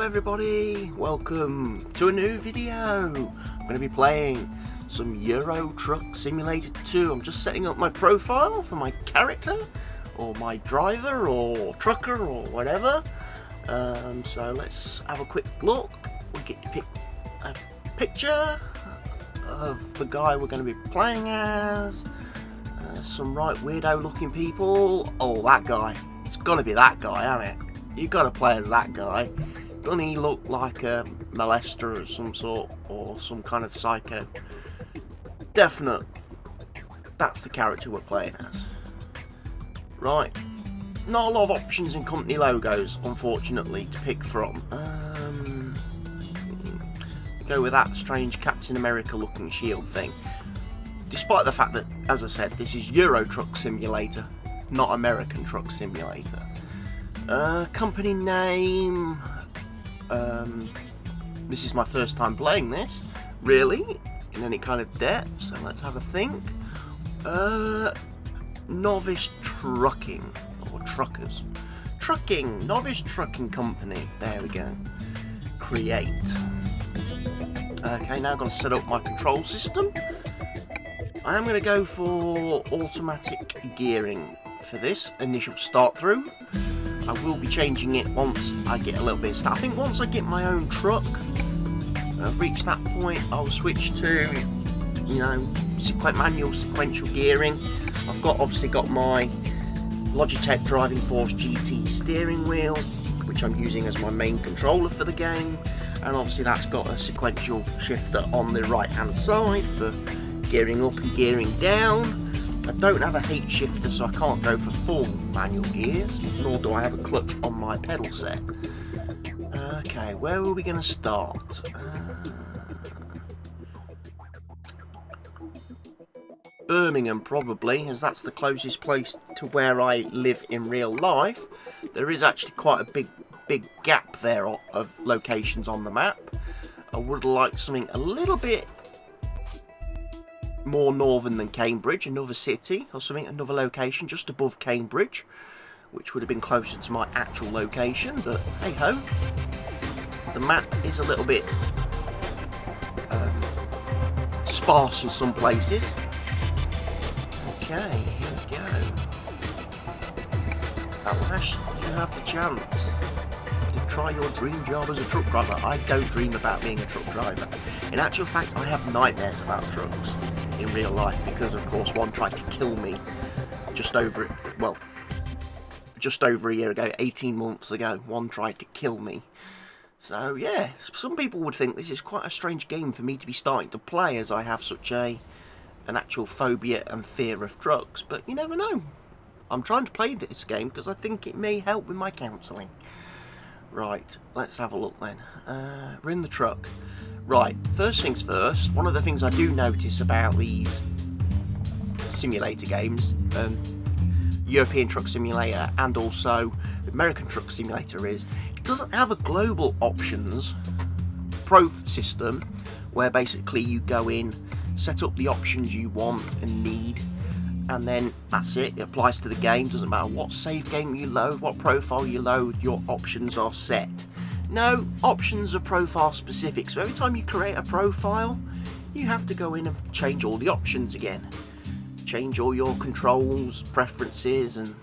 everybody, welcome to a new video. I'm going to be playing some Euro Truck Simulator 2. I'm just setting up my profile for my character or my driver or trucker or whatever. So let's have a quick look. We get to pick a picture of the guy we're going to be playing as. Some right weirdo looking people. Oh, that guy. It's got to be that guy, hasn't it? You've got to play as that guy. Doesn't he look like a molester of some sort or some kind of psycho? Definite. That's the character we're playing as. Right. Not a lot of options in company logos, unfortunately, to pick from. Go with that strange Captain America looking shield thing. Despite the fact that, as I said, this is Euro Truck Simulator, not American Truck Simulator. Company name. This is my first time playing this, really, in any kind of depth, so let's have a think. Novice Trucking, or Truckers. Trucking, Novice Trucking Company, there we go. Create. Okay, now I've got to set up my control system. I am going to go for automatic gearing for this initial start through. I will be changing it once I get a little bit of stuff. I think once I get my own truck, and I've reached that point, I'll switch to, you know, manual sequential gearing. I've obviously got my Logitech Driving Force GT steering wheel, which I'm using as my main controller for the game, and obviously that's got a sequential shifter on the right hand side for gearing up and gearing down. I don't have a H shifter, so I can't go for full manual gears, nor do I have a clutch on my pedal set. Okay, where are we going to start? Birmingham, probably, as that's the closest place to where I live in real life. There is actually quite a big gap there of locations on the map. I would like something a little bit more northern than Cambridge, another city or something, another location just above Cambridge, which would have been closer to my actual location, but hey ho, the map is a little bit sparse in some places. Okay, here we go. At last you have the chance to try your dream job as a truck driver. I don't dream about being a truck driver. In actual fact, I have nightmares about trucks in real life because, of course, one tried to kill me just over a year ago, 18 months ago. One tried to kill me. So yeah, some people would think this is quite a strange game for me to be starting to play, as I have such an actual phobia and fear of trucks. But you never know. I'm trying to play this game because I think it may help with my counselling. Right, let's have a look then. We're in the truck. Right, first things first, one of the things I do notice about these simulator games, European Truck Simulator and also the American Truck Simulator, is it doesn't have a global options pro system where basically you go in, set up the options you want and need, and then that's it. It applies to the game. Doesn't matter what save game you load, what profile you load, your options are set. No, options are profile specific, so every time you create a profile, you have to go in and change all the options again. Change all your controls, preferences, and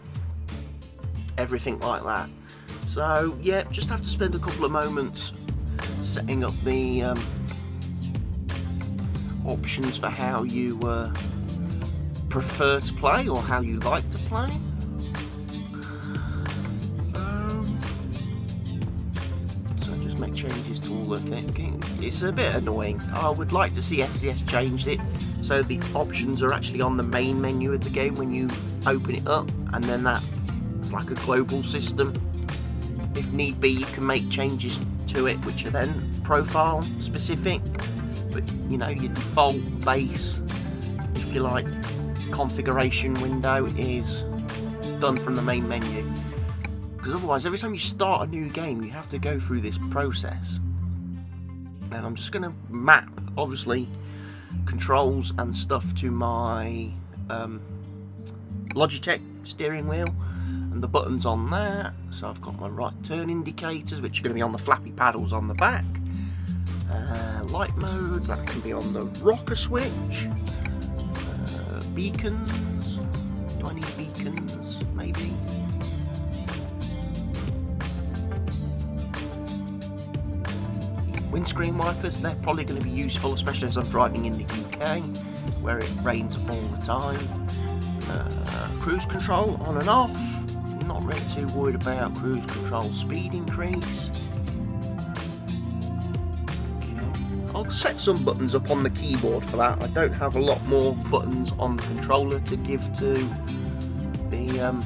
everything like that. So, yeah, just have to spend a couple of moments setting up the options for how you prefer to play or how you like to play. Make changes to all the thinking. It's a bit annoying. I would like to see SCS changed it so the options are actually on the main menu of the game when you open it up, and then that's like a global system. If need be, you can make changes to it which are then profile specific, but you know, your default base, if you like, configuration window is done from the main menu. Because otherwise, every time you start a new game, you have to go through this process. And I'm just going to map, obviously, controls and stuff to my Logitech steering wheel. and the buttons on there. So I've got my right turn indicators, which are going to be on the flappy paddles on the back. Light modes, that can be on the rocker switch. Beacons, do I need beacons? Maybe. Windscreen wipers, they're probably going to be useful, especially as I'm driving in the UK, where it rains all the time. Cruise control on and off, not really too worried about cruise control speed increase. I'll set some buttons up on the keyboard for that. I don't have a lot more buttons on the controller to give to the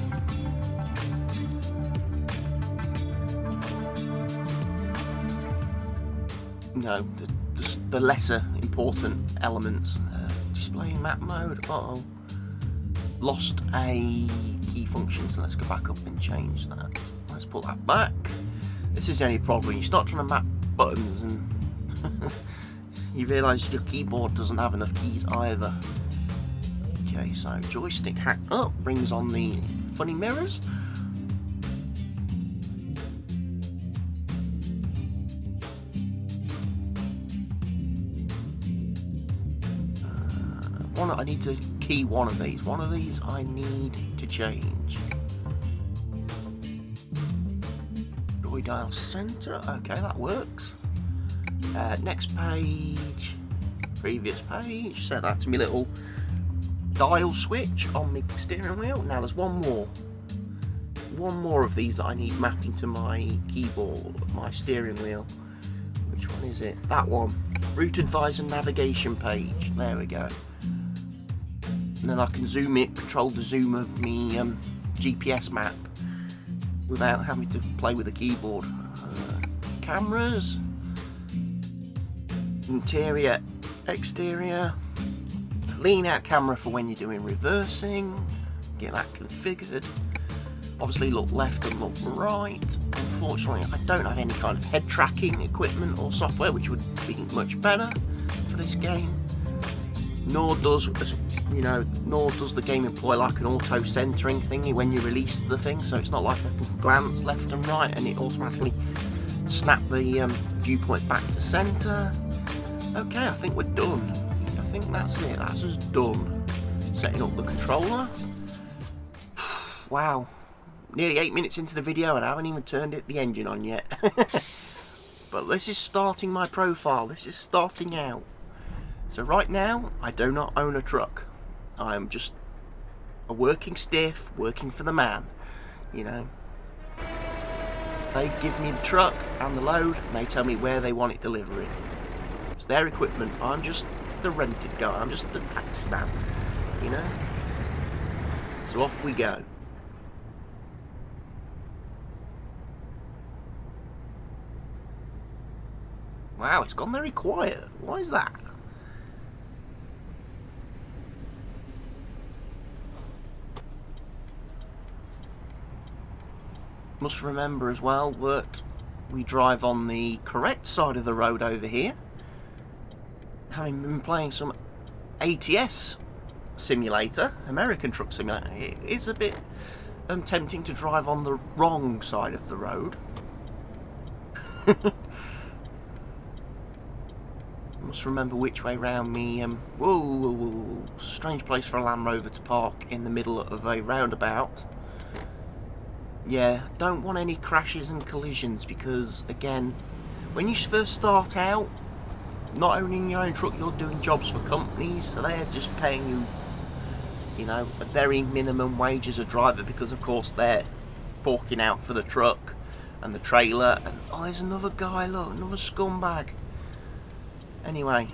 the lesser important elements. Display map mode. Uh-oh. Lost a key function, so let's go back up and change that. Let's put that back. This is the only problem. You start trying to map buttons and you realise your keyboard doesn't have enough keys either. Okay, so joystick hack up brings on the funny mirrors. I need to key one of these. One of these I need to change. Joy dial center. Okay, that works. Next page. Previous page. Set that to my little dial switch on my steering wheel. Now there's one more. One more of these that I need mapping to my keyboard, my steering wheel. Which one is it? That one. Route advisor navigation page. There we go. And then I can zoom it, control the zoom of me GPS map without having to play with the keyboard. Cameras, interior, exterior, lean out camera for when you're doing reversing, get that configured. Obviously look left and look right. Unfortunately I don't have any kind of head tracking equipment or software, which would be much better for this game. Nor does the game employ like an auto centering thingy when you release the thing, so it's not like I can glance left and right and it automatically snap the viewpoint back to center. Okay, I think we're done. I think that's it. That's us done. Setting up the controller. Wow, nearly 8 minutes into the video and I haven't even turned the engine on yet. But this is starting my profile. This is starting out. So right now, I do not own a truck. I am just a working stiff, working for the man, you know. They give me the truck and the load, and they tell me where they want it delivering. It's their equipment. I'm just the rented guy. I'm just the taxi man, you know. So off we go. Wow, it's gone very quiet. Why is that? Must remember as well that we drive on the correct side of the road over here. Having been playing some ATS simulator, American Truck Simulator, it is a bit tempting to drive on the wrong side of the road. Must remember which way round me. Whoa, strange place for a Land Rover to park in the middle of a roundabout. Yeah, don't want any crashes and collisions because, again, when you first start out, not owning your own truck, you're doing jobs for companies, so they're just paying you, you know, a very minimum wage as a driver because, of course, they're forking out for the truck and the trailer. And oh, there's another guy, look, another scumbag. Anyway,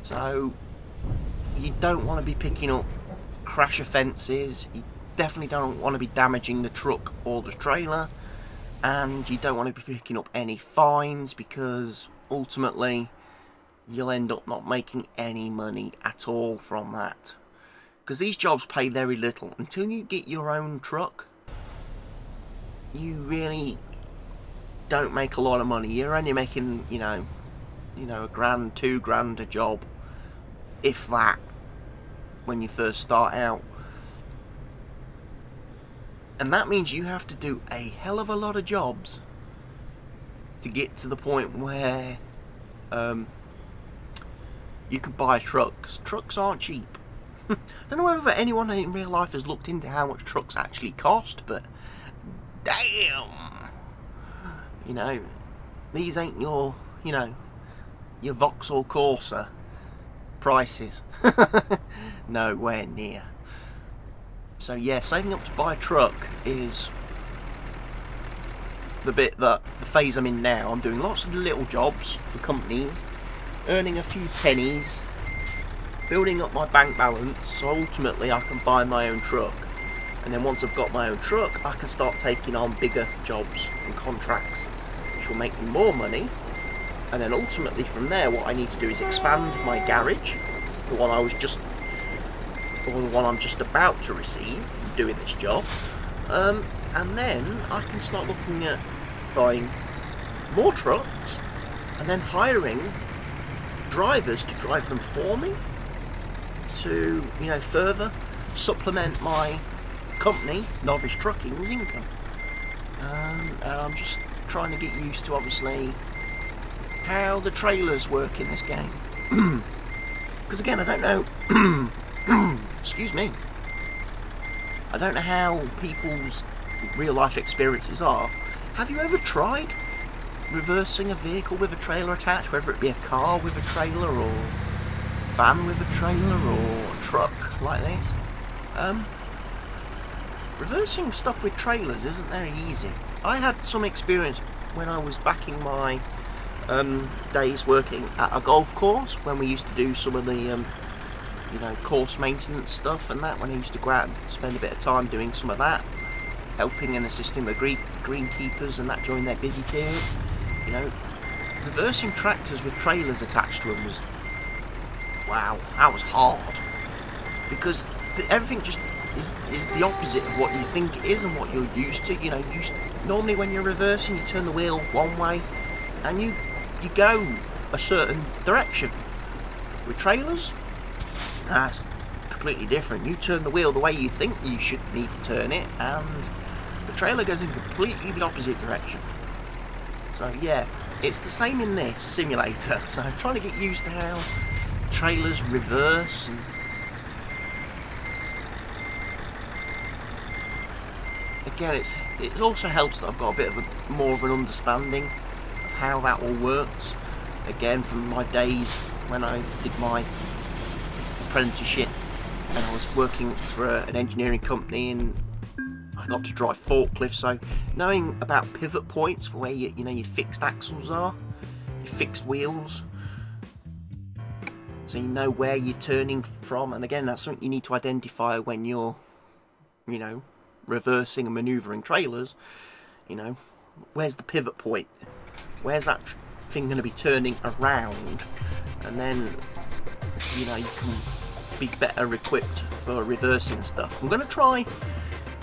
so you don't want to be picking up crash offences. You definitely don't want to be damaging the truck or the trailer, and you don't want to be picking up any fines because ultimately you'll end up not making any money at all from that, because these jobs pay very little. Until you get your own truck, you really don't make a lot of money. You're only making, you know, a grand, £2 a job, if that, when you first start out. And that means you have to do a hell of a lot of jobs to get to the point where you can buy trucks. Trucks aren't cheap. I don't know whether anyone in real life has looked into how much trucks actually cost, but damn! You know, these ain't your, you know, your Vauxhall Corsa prices. Nowhere near. So yeah, saving up to buy a truck is the phase I'm in now. I'm doing lots of little jobs for companies, earning a few pennies, building up my bank balance, so ultimately I can buy my own truck. And then once I've got my own truck, I can start taking on bigger jobs and contracts, which will make me more money. And then ultimately from there, what I need to do is expand my garage, the one I'm just about to receive from doing this job. And then I can start looking at buying more trucks and then hiring drivers to drive them for me to, you know, further supplement my company, Novice Trucking's income. And I'm just trying to get used to, obviously, how the trailers work in this game. Because again, I don't know excuse me, I don't know how people's real life experiences are. Have you ever tried reversing a vehicle with a trailer attached, whether it be a car with a trailer or a van with a trailer or a truck like this? Reversing stuff with trailers isn't very easy. I had some experience when I was back in my days working at a golf course, when we used to do some of the you know, course maintenance stuff and that, when I used to go out and spend a bit of time doing some of that, helping and assisting the greenkeepers and that during their busy period. You know, reversing tractors with trailers attached to them was, wow, that was hard, because everything just is the opposite of what you think it is and what you're used to. You know, normally when you're reversing, you turn the wheel one way and you go a certain direction. With trailers, that's completely different. You turn the wheel the way you think you should need to turn it, and the trailer goes in completely the opposite direction. So yeah, it's the same in this simulator. So I'm trying to get used to how trailers reverse. And again, it also helps that I've got a bit of more of an understanding of how that all works. Again, from my days when I did my apprenticeship and I was working for an engineering company, and I got to drive forklifts, so knowing about pivot points for where you know your fixed axles are, your fixed wheels, so you know where you're turning from. And again, that's something you need to identify when you're, you know, reversing and manoeuvring trailers. You know, where's the pivot point, where's that thing going to be turning around, and then, you know, you can be better equipped for reversing stuff. I'm going to try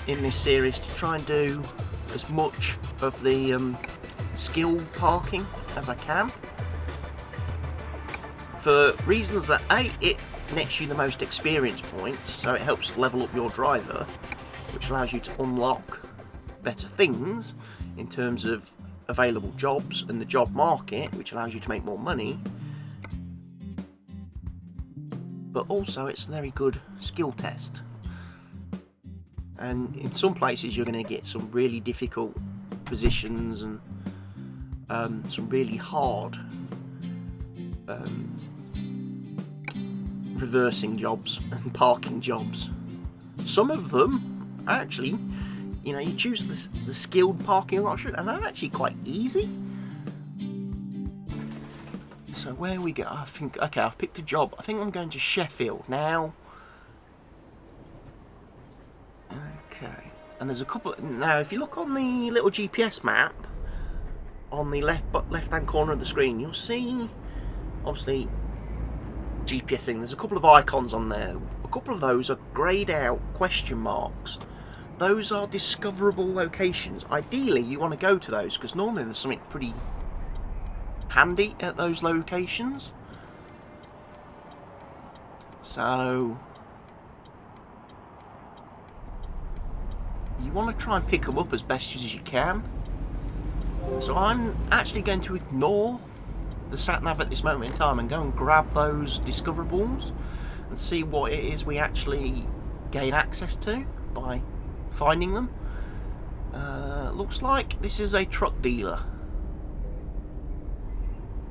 in this series to try and do as much of the skill parking as I can, for reasons that A, it nets you the most experience points, so it helps level up your driver, which allows you to unlock better things in terms of available jobs and the job market, which allows you to make more money. But also it's a very good skill test, and in some places you're going to get some really difficult positions and some really hard reversing jobs and parking jobs. Some of them actually, you know, you choose the skilled parking option, and they're actually quite easy. So where we go, I think, okay, I've picked a job. I think I'm going to Sheffield now. Okay, and there's a couple. Now, if you look on the little GPS map on the left-hand corner of the screen, you'll see, obviously, GPS thing. There's a couple of icons on there. A couple of those are greyed out question marks. Those are discoverable locations. Ideally, you want to go to those, because normally there's something pretty handy at those locations. So you want to try and pick them up as best as you can. So I'm actually going to ignore the sat-nav at this moment in time and go and grab those discoverables and see what it is we actually gain access to by finding them. Looks like this is a truck dealer.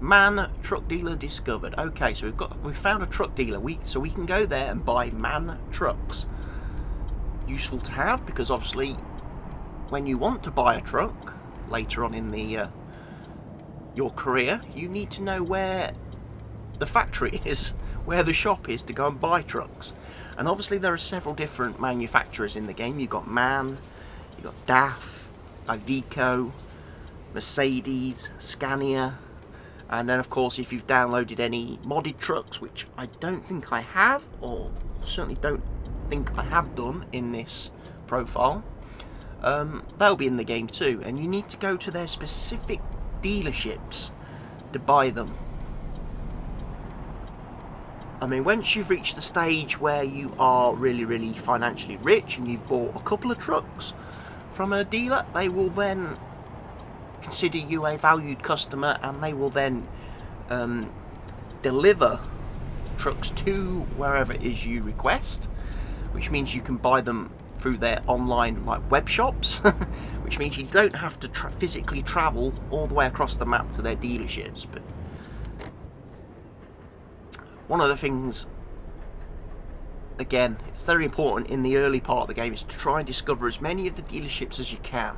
Man truck dealer discovered. Okay, so we've found a truck dealer. So we can go there and buy man trucks. Useful to have, because obviously when you want to buy a truck later on in the your career, you need to know where the factory is, where the shop is to go and buy trucks. And obviously there are several different manufacturers in the game. You've got MAN, you've got DAF, Iveco, Mercedes, Scania, and then of course if you've downloaded any modded trucks, which I don't think I have, or certainly don't think I have done in this profile, they'll be in the game too, and you need to go to their specific dealerships to buy them. I mean, once you've reached the stage where you are really financially rich and you've bought a couple of trucks from a dealer, they will then consider you a valued customer, and they will then deliver trucks to wherever it is you request, which means you can buy them through their online web shops, which means you don't have to physically travel all the way across the map to their dealerships. But one of the things, again, it's very important in the early part of the game, is to try and discover as many of the dealerships as you can.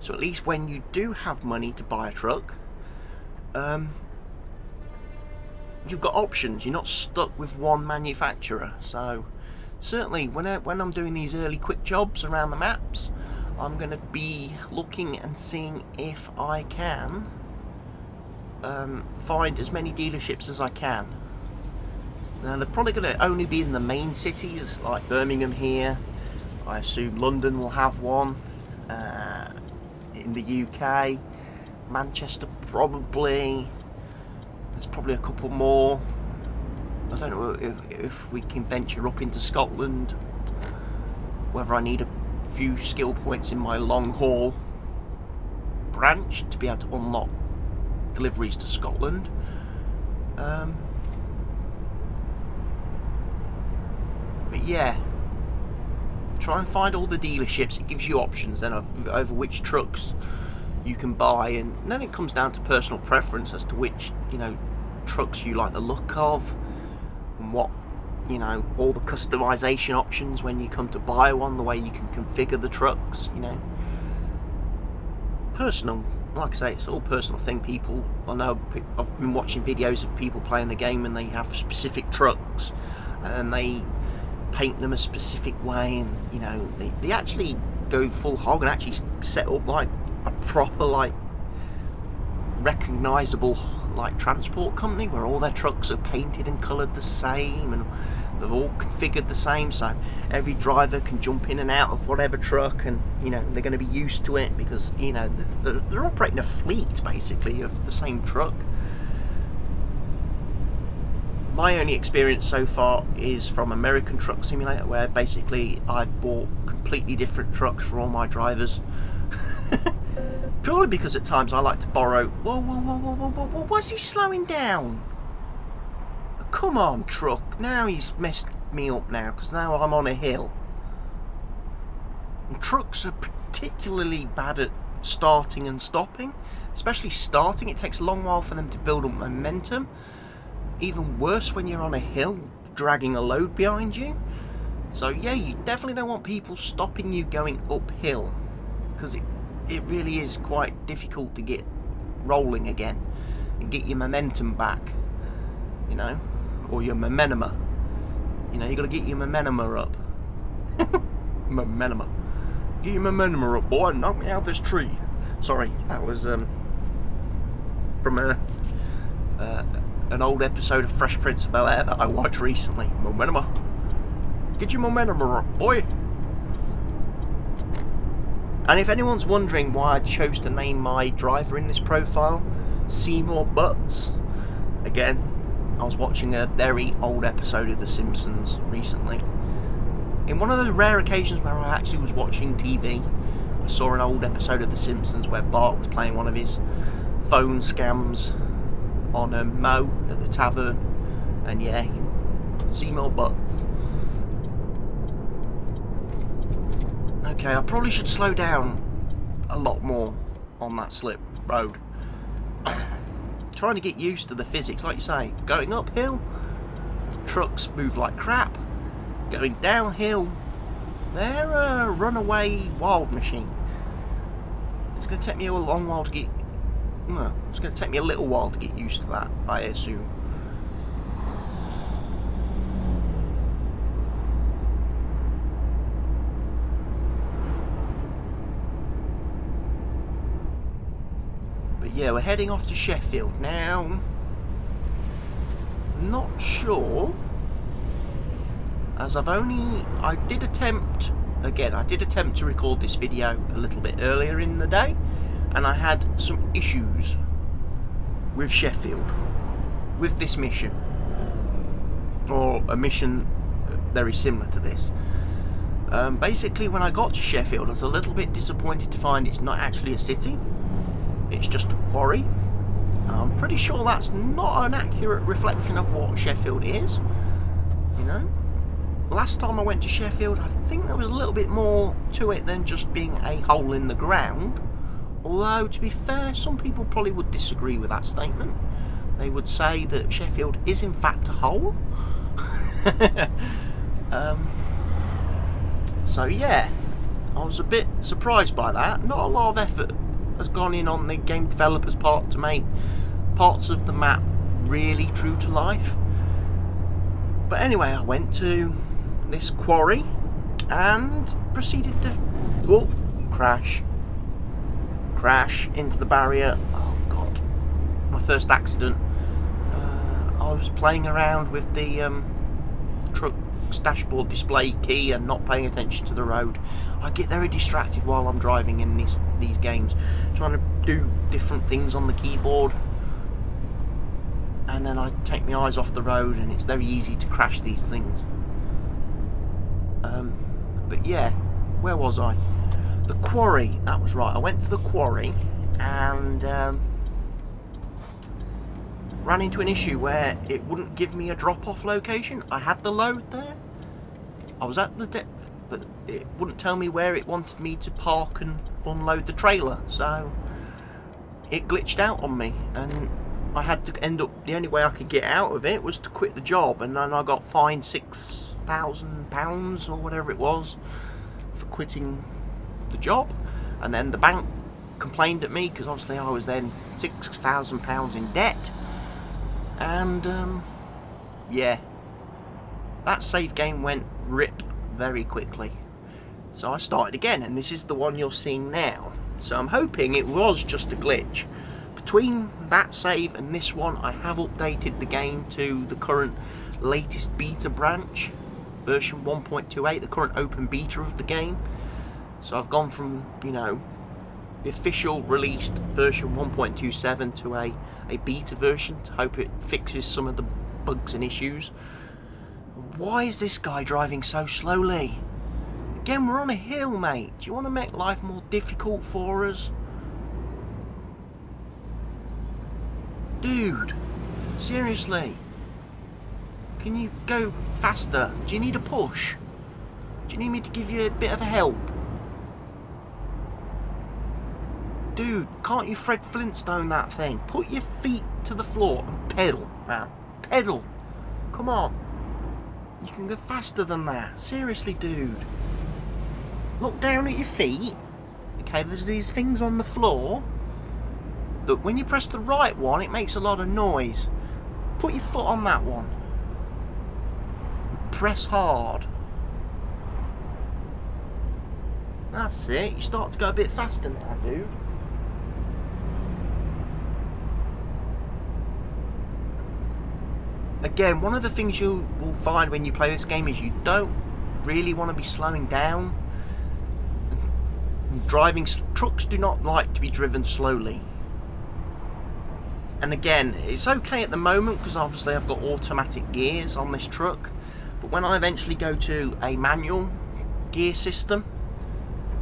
So at least when you do have money to buy a truck, you've got options. You're not stuck with one manufacturer. So certainly when I'm doing these early quick jobs around the maps, I'm going to be looking and seeing if I can find as many dealerships as I can. Now they're probably going to only be in the main cities like Birmingham here. I assume London will have one. In the UK, Manchester probably. There's probably a couple more. I don't know if we can venture up into Scotland, whether I need a few skill points in my long haul branch to be able to unlock deliveries to Scotland. But yeah, try and find all the dealerships. It gives you options then over which trucks you can buy, and then it comes down to personal preference as to which, trucks you like the look of, and what, all the customization options when you come to buy one, the way you can configure the trucks, personal. Like I say, it's all personal thing. People, I know, I've been watching videos of people playing the game and they have specific trucks and they paint them a specific way, and they actually go full hog and actually set up like a proper recognizable transport company where all their trucks are painted and colored the same and they're all configured the same, so every driver can jump in and out of whatever truck, and they're going to be used to it because they're operating a fleet basically of the same truck. My only experience so far is from American Truck Simulator, where basically I've bought completely different trucks for all my drivers. Purely because at times I like to borrow. Whoa, why's he slowing down? Come on, truck. Now he's messed me up now, because now I'm on a hill. And trucks are particularly bad at starting and stopping. Especially starting, it takes a long while for them to build up momentum. Even worse when you're on a hill dragging a load behind you. So yeah, you definitely don't want people stopping you going uphill, because it really is quite difficult to get rolling again and get your momentum back, or your momentum. You got to get your momentum up. Momentum. Get your momentum up, boy. Knock me out of this tree. Sorry, that was from an old episode of Fresh Prince of Bel-Air that I watched recently. Momentum. Get your momentum up, boy. And if anyone's wondering why I chose to name my driver in this profile Seymour Butts, again, I was watching a very old episode of The Simpsons recently, In one of the rare occasions where I actually was watching TV, I saw an old episode of The Simpsons where Bart was playing one of his phone scams on a Mo at the tavern, and yeah, see more butts. Okay, I probably should slow down a lot more on that slip road. Trying to get used to the physics, like you say, going uphill, trucks move like crap. Going downhill, they're a runaway wild machine. It's going to take me a long while to get... Well, it's going to take me a little while to get used to that, I assume. But yeah, we're heading off to Sheffield now. Not sure, as I did attempt to record this video a little bit earlier in the day, and I had some issues with Sheffield, with this mission, or a mission very similar to this. Basically, when I got to Sheffield, I was a little bit disappointed to find it's not actually a city, it's just a quarry. I'm pretty sure that's not an accurate reflection of what Sheffield is, you know. Last time I went to Sheffield, I think there was a little bit more to it than just being a hole in the ground. Although, to be fair, some people probably would disagree with that statement. They would say that Sheffield is in fact a hole. So yeah, I was a bit surprised by that. Not a lot of effort has gone in on the game developers' part to make parts of the map really true to life. But anyway, I went to this quarry and proceeded to crash into the barrier. Oh god, my first accident. I was playing around with the truck's dashboard display key and not paying attention to the road. I get very distracted while I'm driving in these games, trying to do different things on the keyboard, and then I take my eyes off the road, and it's very easy to crash these things. But yeah, where was I? The quarry, that was right. I went to the quarry and ran into an issue where it wouldn't give me a drop-off location. I had the load there. I was at the depth, but it wouldn't tell me where it wanted me to park and unload the trailer. So it glitched out on me, and I had to end up, the only way I could get out of it was to quit the job, and then I got fined £6,000 or whatever it was for quitting the job. And then the bank complained at me because obviously I was then £6,000 in debt, and yeah, that save game went rip very quickly. So I started again, and this is the one you're seeing now. So I'm hoping it was just a glitch. Between that save and this one, I have updated the game to the current latest beta branch, version 1.28, the current open beta of the game. So I've gone from, you know, the official released version 1.27 to a beta version to hope it fixes some of the bugs and issues. Why is this guy driving so slowly? Again, we're on a hill, mate. Do you want to make life more difficult for us? Dude, seriously, can you go faster? Do you need a push? Do you need me to give you a bit of a help? Dude, can't you Fred Flintstone that thing? Put your feet to the floor and pedal, man. Pedal. Come on. You can go faster than that. Seriously, dude. Look down at your feet. Okay, there's these things on the floor. Look, when you press the right one, it makes a lot of noise. Put your foot on that one. Press hard. That's it. You start to go a bit faster now, dude. Again, one of the things you will find when you play this game is you don't really want to be slowing down. Driving trucks do not like to be driven slowly. And again, it's okay at the moment because obviously I've got automatic gears on this truck, But when I eventually go to a manual gear system,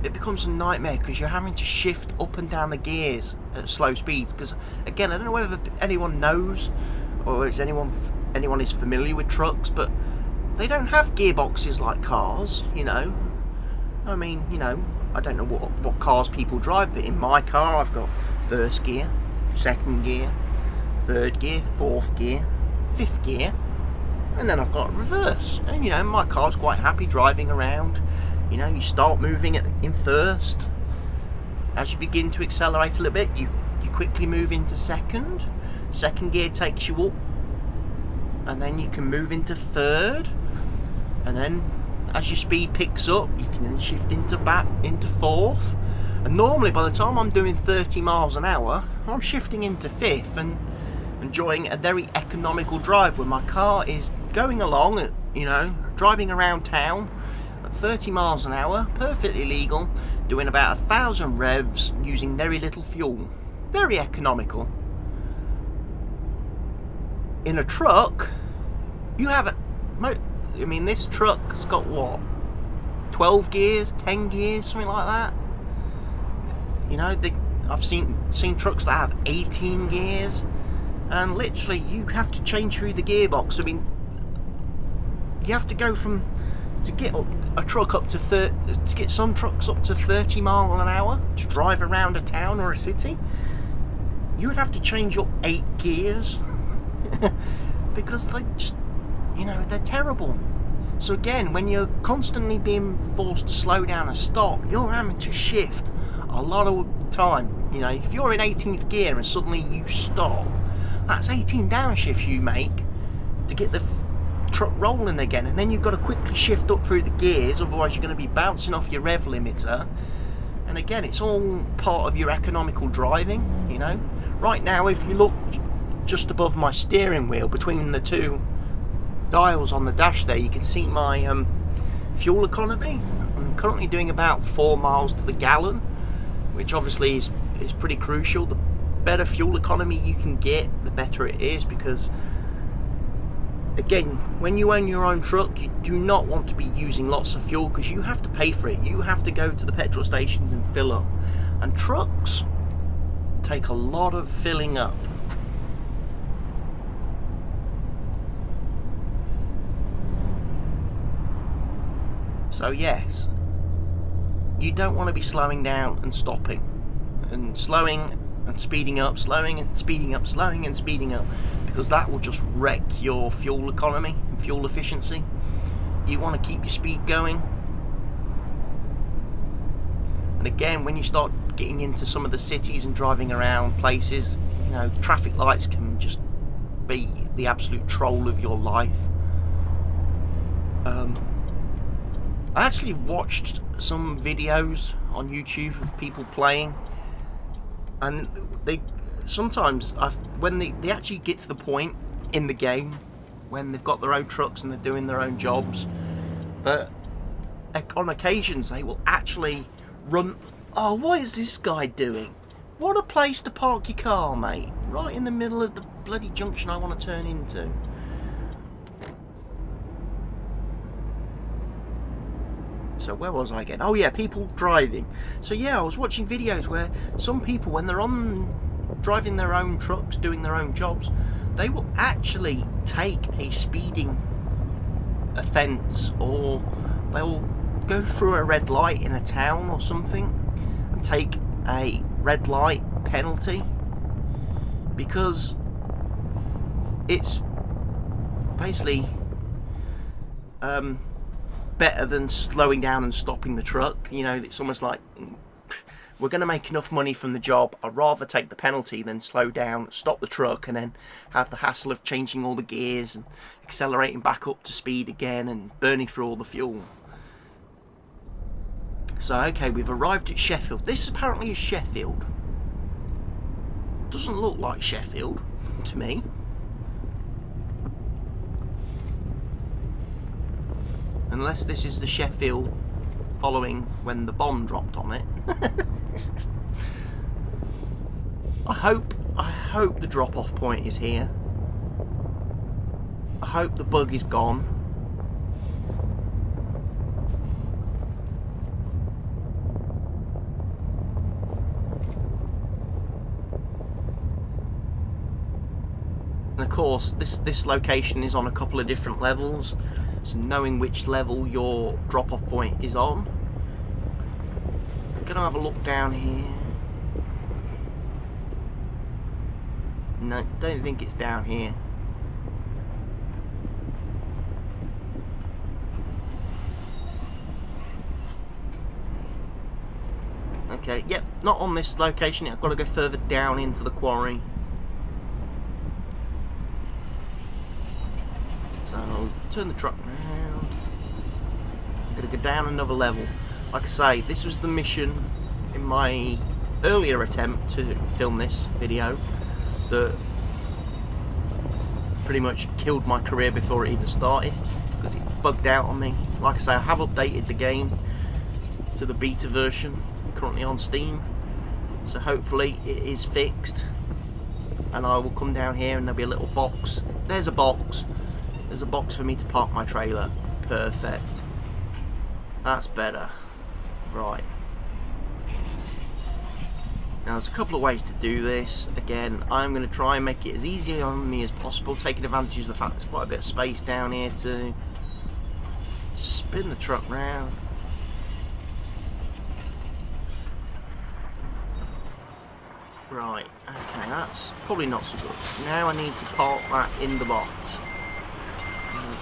it becomes a nightmare because you're having to shift up and down the gears at slow speeds. Because again, I don't know whether anyone knows or is anyone is familiar with trucks, but they don't have gearboxes like cars, you know. I mean, you know, I don't know what cars people drive, but in my car I've got first gear, second gear, third gear, fourth gear, fifth gear, and then I've got reverse. And you know, my car's quite happy driving around. You know, you start moving in first. As you begin to accelerate a little bit, you quickly move into second. Second gear takes you up, and then you can move into third. And then, as your speed picks up, you can then shift into fourth. And normally, by the time I'm doing 30 miles an hour, I'm shifting into fifth and enjoying a very economical drive where my car is going along, you know, driving around town. 30 miles an hour, perfectly legal, doing about 1,000 revs, using very little fuel. Very economical. In a truck, you have I mean, this truck's got what? 12 gears, 10 gears, something like that. You know, I've seen trucks that have 18 gears, and literally you have to change through the gearbox. I mean, you have to go to get a truck up to to get some trucks up to 30 miles an hour to drive around a town or a city. You would have to change up 8 gears because they just, you know, they're terrible. So again, when you're constantly being forced to slow down and stop, you're having to shift a lot of time. You know, if you're in 18th gear and suddenly you stop, that's 18 downshifts you make to get the truck rolling again, and then you've got to quickly shift up through the gears, otherwise you're going to be bouncing off your rev limiter. And again, it's all part of your economical driving, you know. Right now, if you look just above my steering wheel, between the two dials on the dash there, you can see my fuel economy. I'm currently doing about 4 miles to the gallon, which obviously is pretty crucial. The better fuel economy you can get, the better it is, because again, when you own your own truck, you do not want to be using lots of fuel because you have to pay for it. You have to go to the petrol stations and fill up. And trucks take a lot of filling up. So yes, you don't want to be slowing down and stopping, and slowing and speeding up, slowing and speeding up, slowing and speeding up, because that will just wreck your fuel economy and fuel efficiency. You want to keep your speed going. And again, when you start getting into some of the cities and driving around places, you know, traffic lights can just be the absolute troll of your life. I actually watched some videos on YouTube of people playing, and they sometimes, when they actually get to the point in the game when they've got their own trucks and they're doing their own jobs, that on occasions they will actually run. Oh, what is this guy doing? What a place to park your car, mate, right in the middle of the bloody junction I want to turn into. So where was I again? Oh yeah, people driving. So yeah, I was watching videos where some people, when they're driving their own trucks, doing their own jobs, they will actually take a speeding offence, or they'll go through a red light in a town or something and take a red light penalty, because it's basically better than slowing down and stopping the truck. You know, it's almost like, we're going to make enough money from the job, I'd rather take the penalty than slow down, stop the truck, and then have the hassle of changing all the gears and accelerating back up to speed again and burning through all the fuel. So okay, we've arrived at Sheffield. This apparently is Sheffield. Doesn't look like Sheffield to me. Unless this is the Sheffield following when the bomb dropped on it. I hope the drop-off point is here. I hope the bug is gone. And of course, this location is on a couple of different levels, so knowing which level your drop-off point is on. I'm gonna have a look down here. No, don't think it's down here. Okay, yep, not on this location. I've got to go further down into the quarry. So I'll turn the truck around. I'm going to go down another level. Like I say, this was the mission in my earlier attempt to film this video that pretty much killed my career before it even started, because it bugged out on me. Like I say, I have updated the game to the beta version, currently on Steam, so hopefully it is fixed, and I will come down here and there'll be a little box. There's a box for me to park my trailer. Perfect, that's better. Right, now there's a couple of ways to do this. Again, I'm going to try and make it as easy on me as possible, taking advantage of the fact there's quite a bit of space down here to spin the truck round. Right, okay, that's probably not so good. Now I need to park that in the box.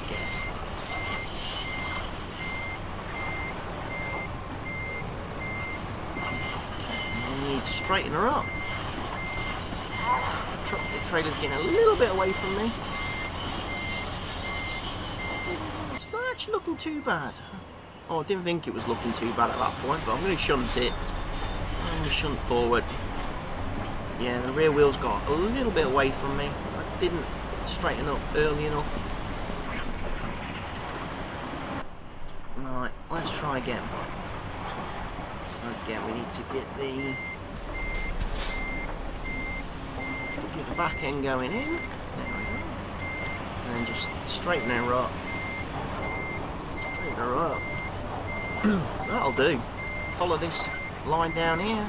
Okay. I need to straighten her up. The trailer's getting a little bit away from me. It's not actually looking too bad. Oh, I didn't think it was looking too bad at that point, but I'm going to shunt it. I'm going to shunt forward. Yeah, the rear wheels got a little bit away from me. I didn't straighten up early enough. Right, let's try again. Again, we need to get the back end going in. There we go. And just straighten her up. Straighten her up. That'll do. Follow this line down here.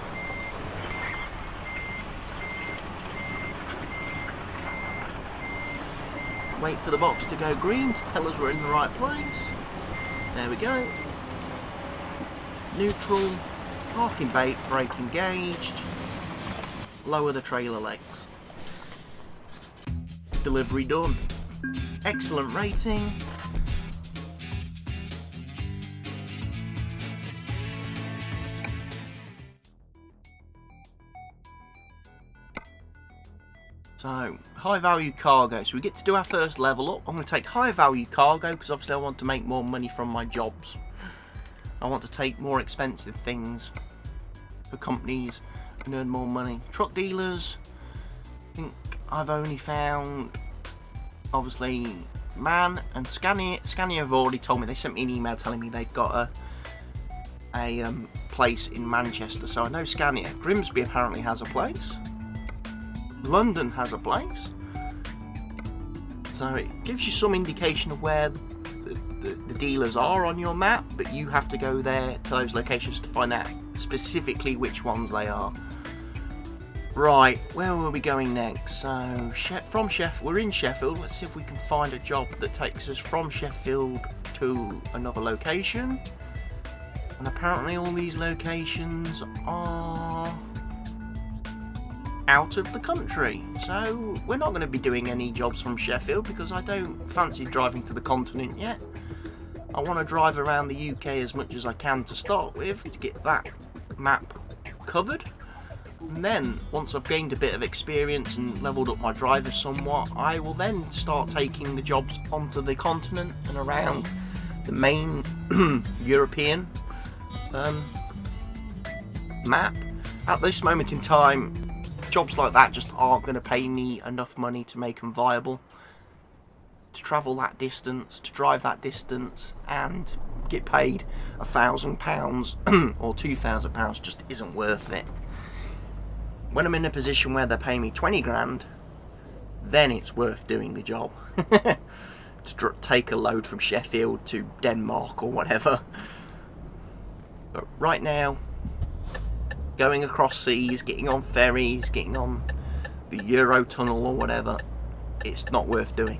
Wait for the box to go green to tell us we're in the right place. There we go. Neutral, parking brake engaged. Lower the trailer legs. Delivery done. Excellent rating. So, high value cargo. So we get to do our first level up. I'm going to take high value cargo because obviously I want to make more money from my jobs. I want to take more expensive things for companies and earn more money. Truck dealers, I think I've only found, obviously, MAN and Scania. Scania have already told me, they sent me an email telling me they've got a place in Manchester. So I know Scania. Grimsby apparently has a place. London has a place, so it gives you some indication of where the dealers are on your map, but you have to go there to those locations to find out specifically which ones they are. Right, where are we going next? So from Sheffield, we're in Sheffield. Let's see if we can find a job that takes us from Sheffield to another location. And apparently all these locations are out of the country, so we're not going to be doing any jobs from Sheffield because I don't fancy driving to the continent yet. I want to drive around the UK as much as I can to start with to get that map covered, and then once I've gained a bit of experience and leveled up my driver somewhat, I will then start taking the jobs onto the continent and around the main European map. At this moment in time, jobs like that just aren't going to pay me enough money to make them viable. To travel that distance, to drive that distance, and get paid £1,000 or £2,000 just isn't worth it. When I'm in a position where they're paying me 20 grand, then it's worth doing the job. To take a load from Sheffield to Denmark or whatever. But right now, going across seas, getting on ferries, getting on the Eurotunnel or whatever, it's not worth doing.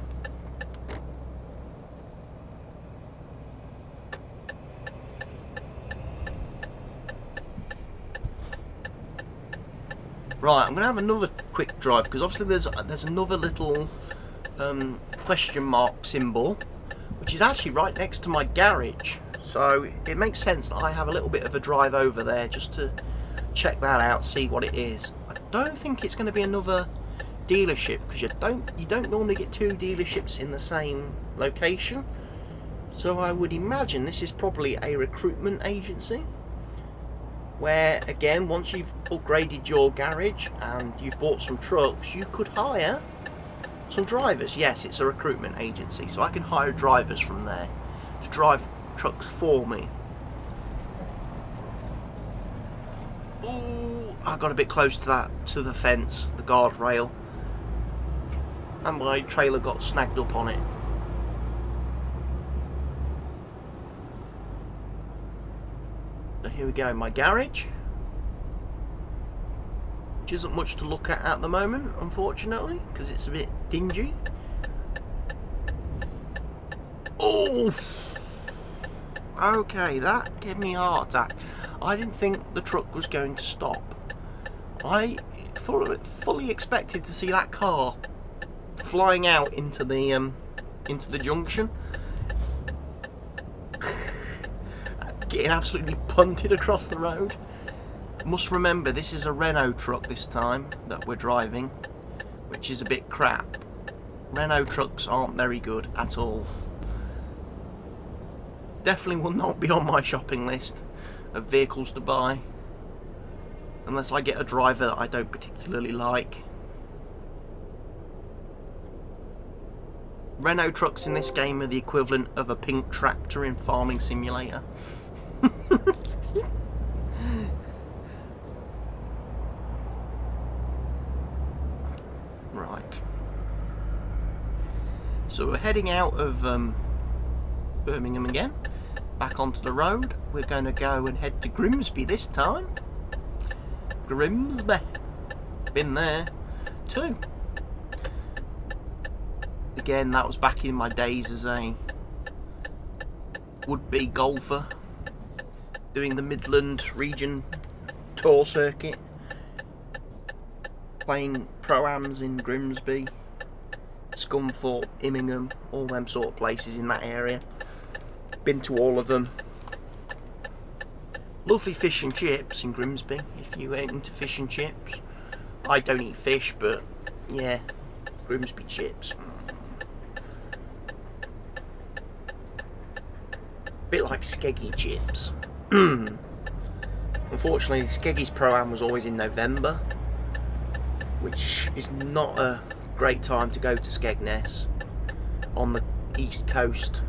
Right, I'm going to have another quick drive, because obviously there's another little question mark symbol, which is actually right next to my garage. So it makes sense that I have a little bit of a drive over there just to check that out, see what it is. I don't think it's going to be another dealership, because you don't normally get two dealerships in the same location. So I would imagine this is probably a recruitment agency, where again, once you've upgraded your garage and you've bought some trucks, you could hire some drivers. Yes, it's a recruitment agency, so I can hire drivers from there to drive trucks for me. Ooh, I got a bit close to the fence, the guardrail, and my trailer got snagged up on it. So here we go, my garage, which isn't much to look at the moment, unfortunately, because it's a bit dingy. Oh, okay, that gave me a heart attack. I didn't think the truck was going to stop. I fully expected to see that car flying out into the junction, getting absolutely punted across the road. Must remember, this is a Renault truck this time that we're driving, which is a bit crap. Renault trucks aren't very good at all. Definitely will not be on my shopping list of vehicles to buy, unless I get a driver that I don't particularly like. Renault trucks in this game are the equivalent of a pink tractor in Farming Simulator. Right. So we're heading out of Birmingham again, back onto the road. We're going to go and head to Grimsby this time. Grimsby. Been there too. Again, that was back in my days as a would-be golfer, doing the Midland region tour circuit, playing pro-ams in Grimsby, Scunthorpe, Immingham, all them sort of places in that area. Been to all of them. Lovely fish and chips in Grimsby, if you ain't into fish and chips. I don't eat fish, but yeah, Grimsby chips. Bit like Skeggy chips. Unfortunately, Skeggy's Pro-Am was always in November, which is not a great time to go to Skegness on the east coast.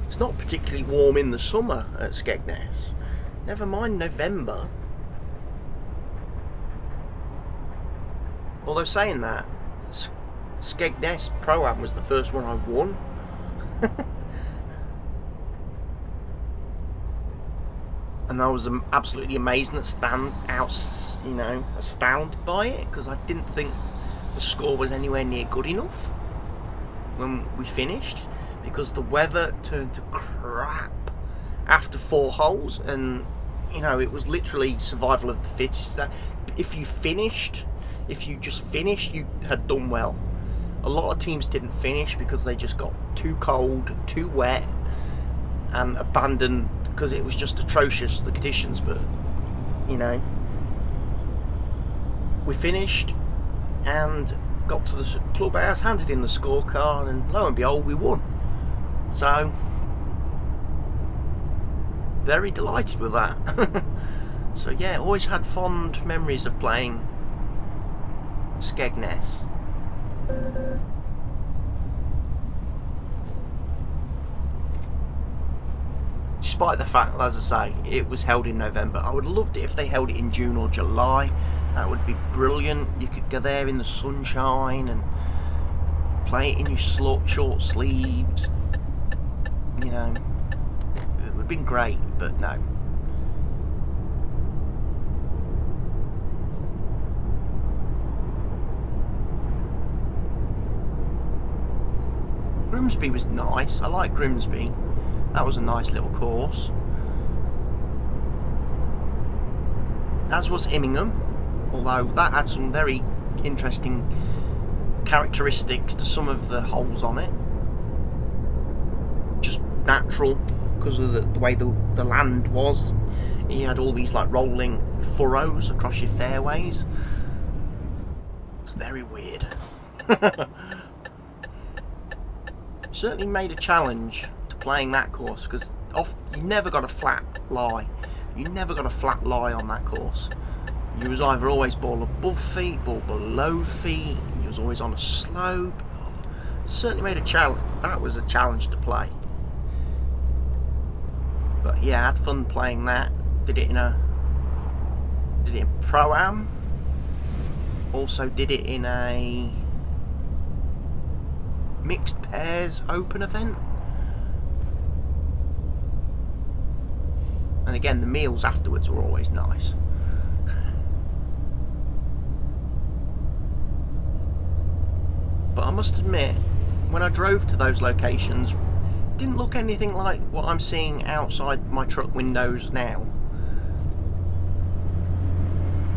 It's not particularly warm in the summer at Skegness, never mind November. Although saying that, Skegness Pro-Am was the first one I won. And I was absolutely amazed and astounded by it, because I didn't think the score was anywhere near good enough when we finished, because the weather turned to crap after 4 holes, and it was literally survival of the fittest. If you just finished, you had done well. A lot of teams didn't finish because they just got too cold, too wet, and abandoned because it was just atrocious, the conditions. But we finished and got to the clubhouse, handed in the scorecard, and lo and behold, we won. So very delighted with that. So yeah, always had fond memories of playing Skegness. Despite the fact, as I say, it was held in November. I would have loved it if they held it in June or July. That would be brilliant. You could go there in the sunshine and play it in your short sleeves. It would have been great, but no. Grimsby was nice. I like Grimsby. That was a nice little course. As was Immingham, although that had some very interesting characteristics to some of the holes on it. Just natural, because of the way the land was. You had all these like rolling furrows across your fairways. It's very weird. Certainly made a challenge to playing that course, because you never got a flat lie. You never got a flat lie on that course. You was either always ball above feet, ball below feet. You was always on a slope. Certainly made a challenge. That was a challenge to play. But yeah, I had fun playing that. Did it in Pro-Am. Also did it in a mixed pairs open event. And again, the meals afterwards were always nice. But I must admit, when I drove to those locations, it didn't look anything like what I'm seeing outside my truck windows now.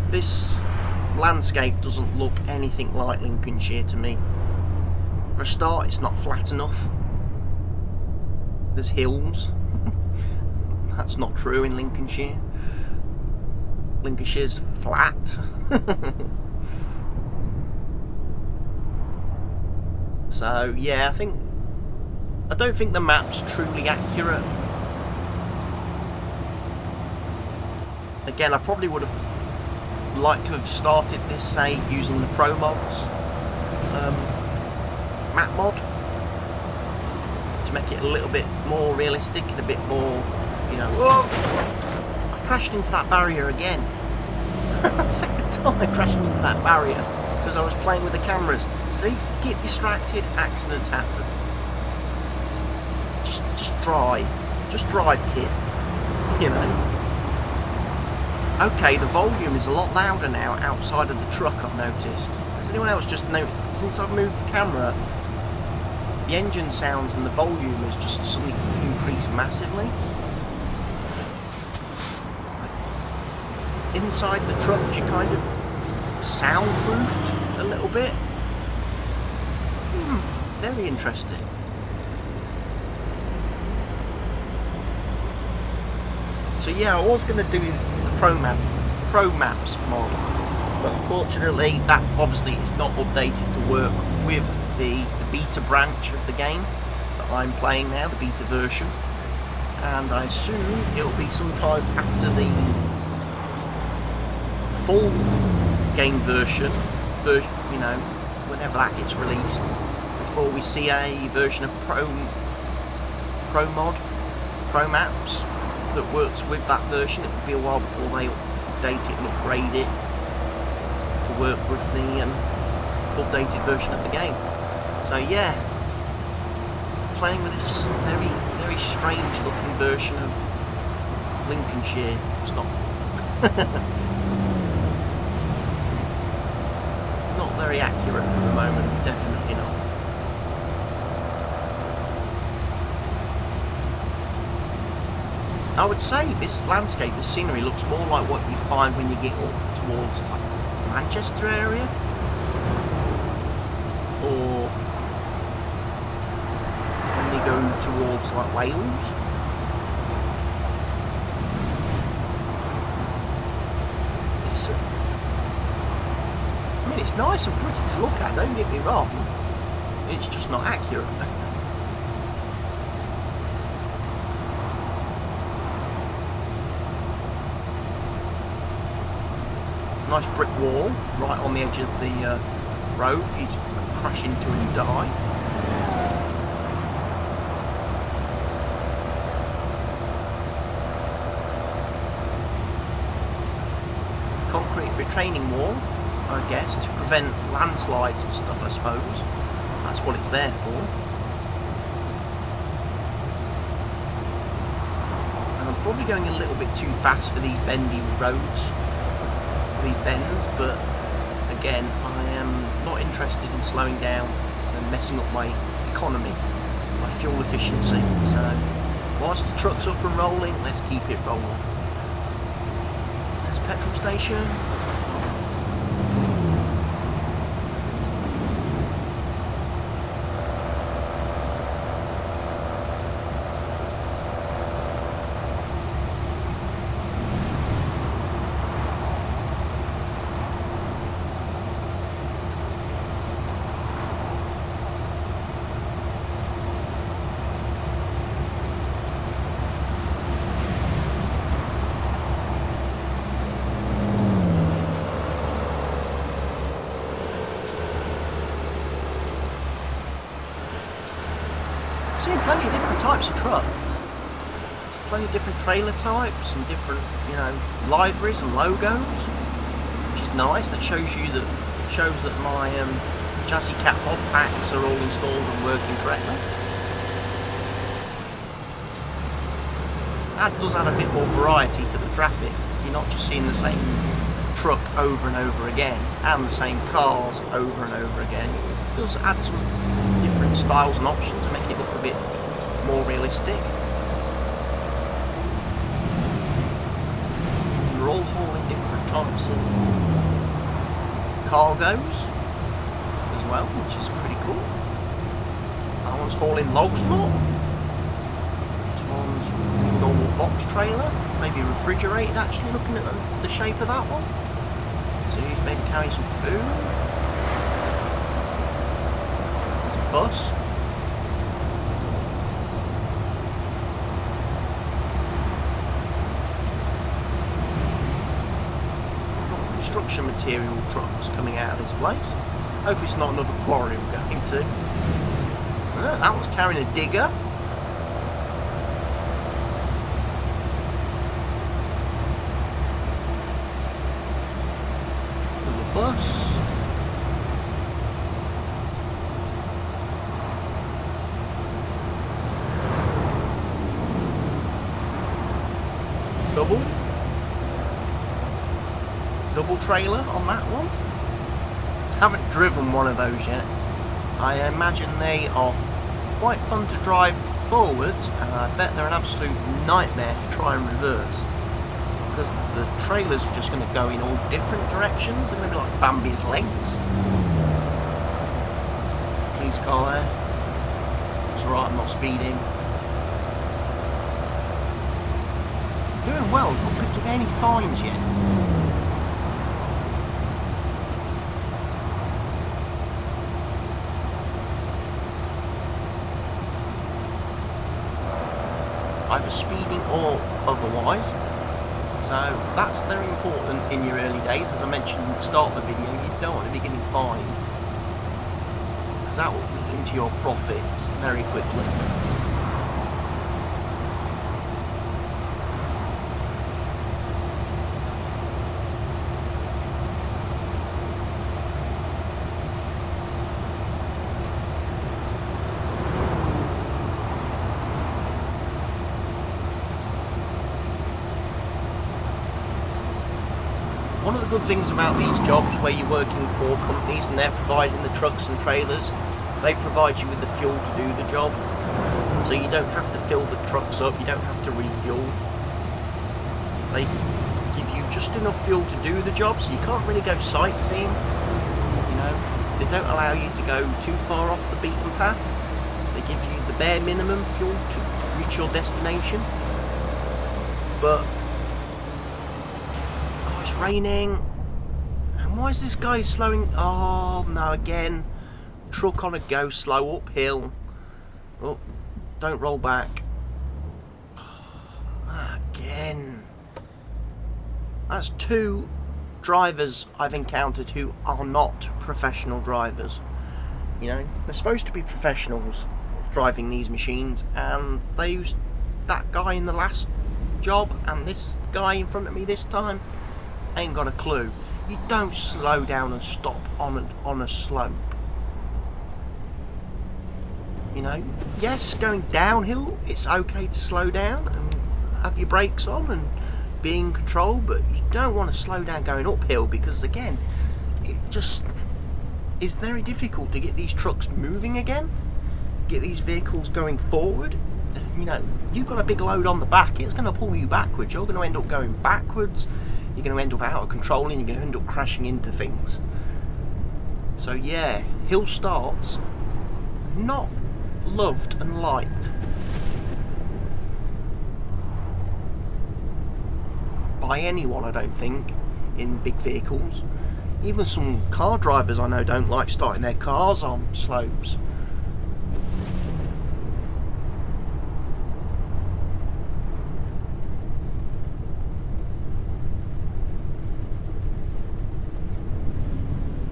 This landscape doesn't look anything like Lincolnshire to me. For a start, it's not flat enough. There's hills. That's not true in Lincolnshire. Lincolnshire's flat. So yeah, I don't think the map's truly accurate. Again, I probably would have liked to have started this, say, using the Pro Mods map mod to make it a little bit more realistic and a bit more, you know. Whoa! I've crashed into that barrier again. Second time I crashed into that barrier because I was playing with the cameras. See, you get distracted, accidents happen. Just drive, kid. You know. Okay, the volume is a lot louder now outside of the truck, I've noticed. Has anyone else just noticed? Since I've moved the camera, the engine sounds and the volume has just suddenly increased massively. Inside the truck, you're kind of soundproofed a little bit. Very interesting. So yeah, I was going to do the Pro Maps mod, but unfortunately that obviously is not updated to work with the beta branch of the game that I'm playing now, the beta version, and I assume it'll be sometime after the full game version, you know, whenever that gets released, before we see a version of Pro Maps that works with that version. It will be a while before they update it and upgrade it to work with the updated version of the game. So yeah, playing with this very, very strange looking version of Lincolnshire. It's not not very accurate at the moment, definitely not. I would say this landscape, this scenery, looks more like what you find when you get up towards like Manchester area, or when you go towards like Wales. I mean, it's nice and pretty to look at, don't get me wrong. It's just not accurate. Nice brick wall right on the edge of the road for you to crash into and die. Concrete retaining wall, I guess, to prevent landslides and stuff, I suppose. That's what it's there for. And I'm probably going a little bit too fast for these bendy roads, these bends, but again, I am not interested in slowing down and messing up my economy. fuel efficiency. So whilst the truck's up and rolling, let's keep it rolling. There's a petrol station. Seeing plenty of different types of trucks, plenty of different trailer types and different, you know, liveries and logos, which is nice. That shows that my chassis cat mod packs are all installed and working correctly. That does add a bit more variety to the traffic. You're not just seeing the same truck over and over again and the same cars over and over again. It does add some different styles and options to make it look a bit more realistic. They're all hauling different types of cargoes as well, which is pretty cool. That one's hauling logs lot. This one's a normal box trailer, maybe refrigerated actually, looking at the shape of that one. So he's maybe carrying some food. Bus. Construction material trucks coming out of this place. Hope it's not another quarry we're going to. That one's carrying a digger. Another bus. Double trailer on that one. Haven't driven one of those yet. I imagine they are quite fun to drive forwards, and I bet they're an absolute nightmare to try and reverse, because the trailers are just going to go in all different directions. They're going to be like Bambi's legs. Police car there. It's alright, I'm not speeding. Doing well, not picked up any fines yet. Either speeding or otherwise. So that's very important in your early days. As I mentioned at the start of the video, you don't want to be getting fined, because that will eat into your profits very quickly. One of the good things about these jobs where you're working for companies and they're providing the trucks and trailers, they provide you with the fuel to do the job. So you don't have to fill the trucks up, you don't have to refuel. They give you just enough fuel to do the job, so you can't really go sightseeing. You know, they don't allow you to go too far off the beaten path. They give you the bare minimum fuel to reach your destination. But it's raining, and why is this guy slowing? Oh no, again, truck on a go slow uphill. Oh, don't roll back. Again, that's two drivers I've encountered who are not professional drivers. You know, they're supposed to be professionals driving these machines, and they used that guy in the last job and this guy in front of me this time ain't got a clue. You don't slow down and stop on a slope. You know, yes, going downhill, it's okay to slow down and have your brakes on and be in control, but you don't want to slow down going uphill, because again, it just is very difficult to get these trucks moving again. get these vehicles going forward, you know, you've got a big load on the back, it's going to pull you backwards. You're going to end up going backwards, you're going to end up out of control, and you're going to end up crashing into things. So yeah, hill starts, not loved and liked by anyone, I don't think, in big vehicles. Even some car drivers I know don't like starting their cars on slopes.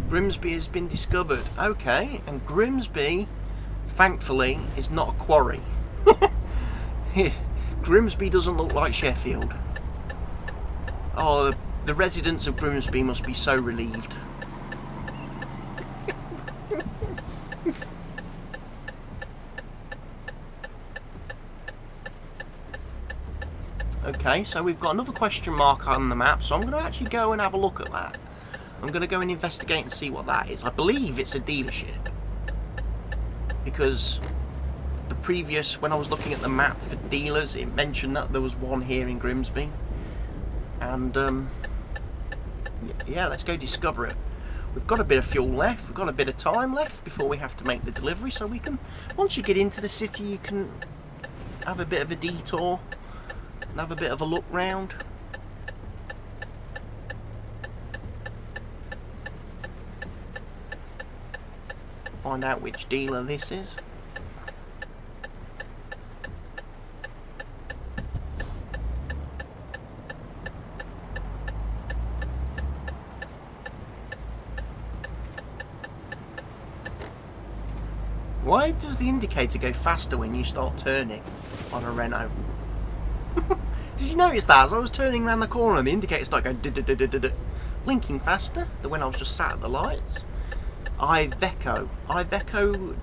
Grimsby has been discovered. Okay, and Grimsby, thankfully, is not a quarry. Grimsby doesn't look like Sheffield. Oh, the residents of Grimsby must be so relieved. Okay, so we've got another question mark on the map, so I'm going to actually go and have a look at that. I'm going to go and investigate and see what that is. I believe it's a dealership, because the previous, when I was looking at the map for dealers, it mentioned that there was one here in Grimsby. And yeah, let's go discover it. We've got a bit of fuel left, we've got a bit of time left before we have to make the delivery, so we can, once you get into the city, you can have a bit of a detour and have a bit of a look round. Find out which dealer this is. Why does the indicator go faster when you start turning on a Renault? Did you notice that? As I was turning around the corner, the indicator started going blinking faster than when I was just sat at the lights. YETI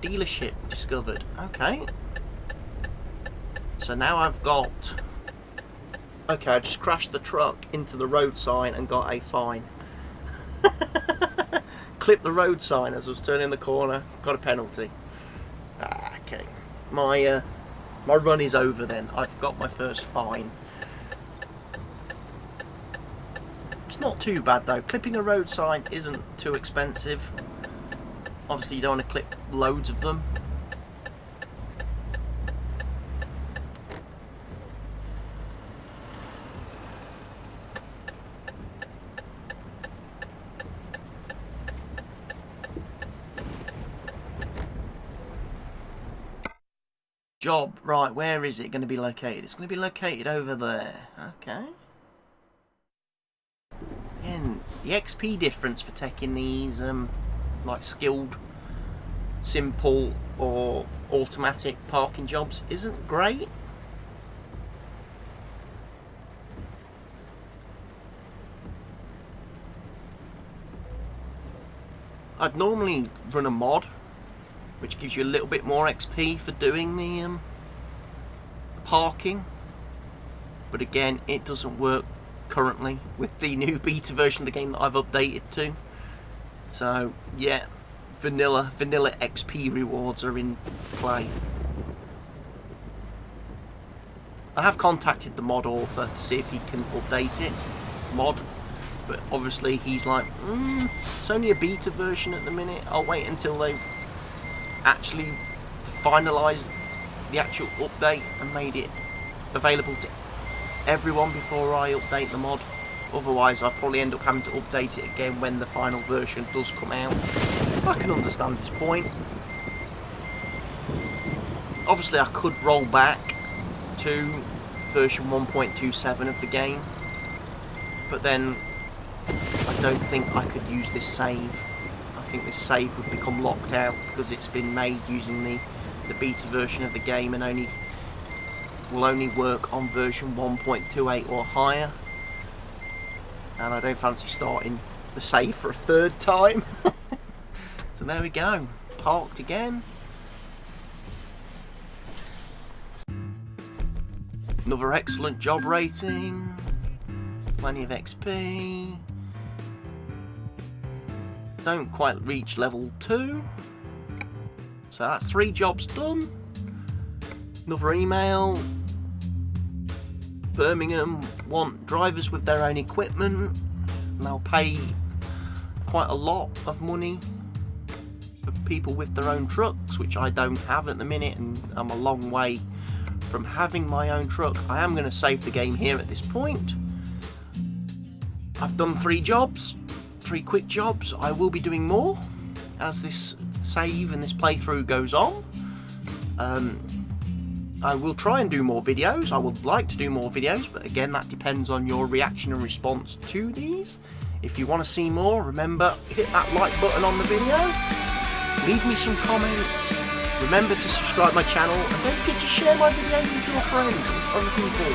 dealership discovered. Okay. So now I've got... Okay, I just crashed the truck into the road sign and got a fine. Clipped the road sign as I was turning the corner, got a penalty. Okay, my run is over then. I've got my first fine. It's not too bad though. Clipping a road sign isn't too expensive. Obviously you don't want to clip loads of them. Job, right, where is it going to be located? It's going to be located over there. Okay. And the XP difference for taking these like skilled, simple or automatic parking jobs isn't great. I'd normally run a mod which gives you a little bit more XP for doing the parking, but again it doesn't work currently with the new beta version of the game that I've updated to. So yeah, vanilla XP rewards are in play. I have contacted the mod author to see if he can update it, but obviously he's like, it's only a beta version at the minute, I'll wait until they've actually finalised the actual update and made it available to everyone before I update the mod. Otherwise I'll probably end up having to update it again when the final version does come out. I can understand his point. Obviously I could roll back to version 1.27 of the game, but then I don't think I could use this save. I think this save would become locked out because it's been made using the beta version of the game and will only work on version 1.28 or higher. And I don't fancy starting the save for a third time. So there we go, parked again. Another excellent job rating, plenty of XP. Don't quite reach level 2. So that's 3 jobs done. Another email. Birmingham want drivers with their own equipment. And they'll pay quite a lot of money for people with their own trucks, which I don't have at the minute, and I'm a long way from having my own truck. I am going to save the game here at this point. I've done 3 jobs, 3 quick jobs. I will be doing more as this save and this playthrough goes on. I will try and do more videos. I would like to do more videos, but again, that depends on your reaction and response to these. If you want to see more, remember, hit that like button on the video. Leave me some comments. Remember to subscribe my channel, and don't forget to share my videos with your friends and other people.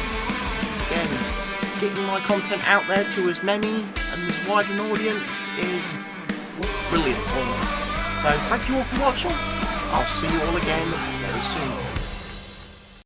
Again, getting my content out there to as many and as wide an audience is brilliant for me. So thank you all for watching. I'll see you all again very soon.